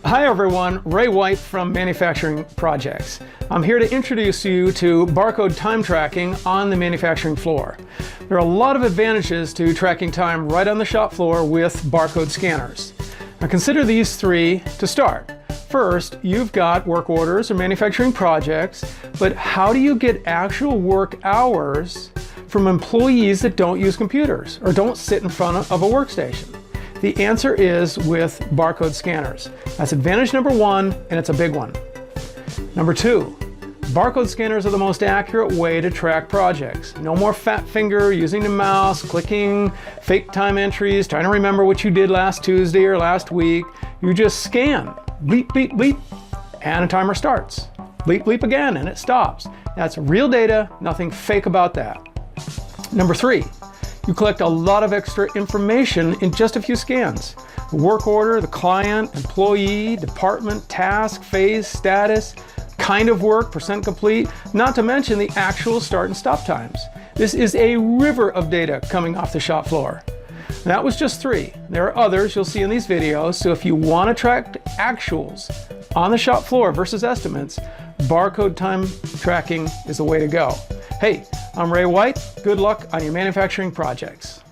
Hi everyone, Ray White from Manufacturing Projects. I'm here to introduce you to barcode time tracking on the manufacturing floor. There are a lot of advantages to tracking time right on the shop floor with barcode scanners. Now consider these three to start. First, you've got work orders or manufacturing projects, but how do you get actual work hours from employees that don't use computers or don't sit in front of a workstation? The answer is with barcode scanners. That's advantage number one, and it's a big one. Number two, barcode scanners are the most accurate way to track projects. No more fat finger using the mouse, clicking fake time entries, trying to remember what you did last Tuesday or last week. You just scan, bleep, bleep, bleep, and a timer starts. Bleep, bleep again, and it stops. That's real data, nothing fake about that. Number three, you collect a lot of extra information in just a few scans. The work order, the client, employee, department, task, phase, status, kind of work, percent complete, not to mention the actual start and stop times. This is a river of data coming off the shop floor. That was just three. There are others you'll see in these videos, so if you want to track actuals on the shop floor versus estimates, barcode time tracking is the way to go. Hey, I'm Ray White. Good luck on your manufacturing projects.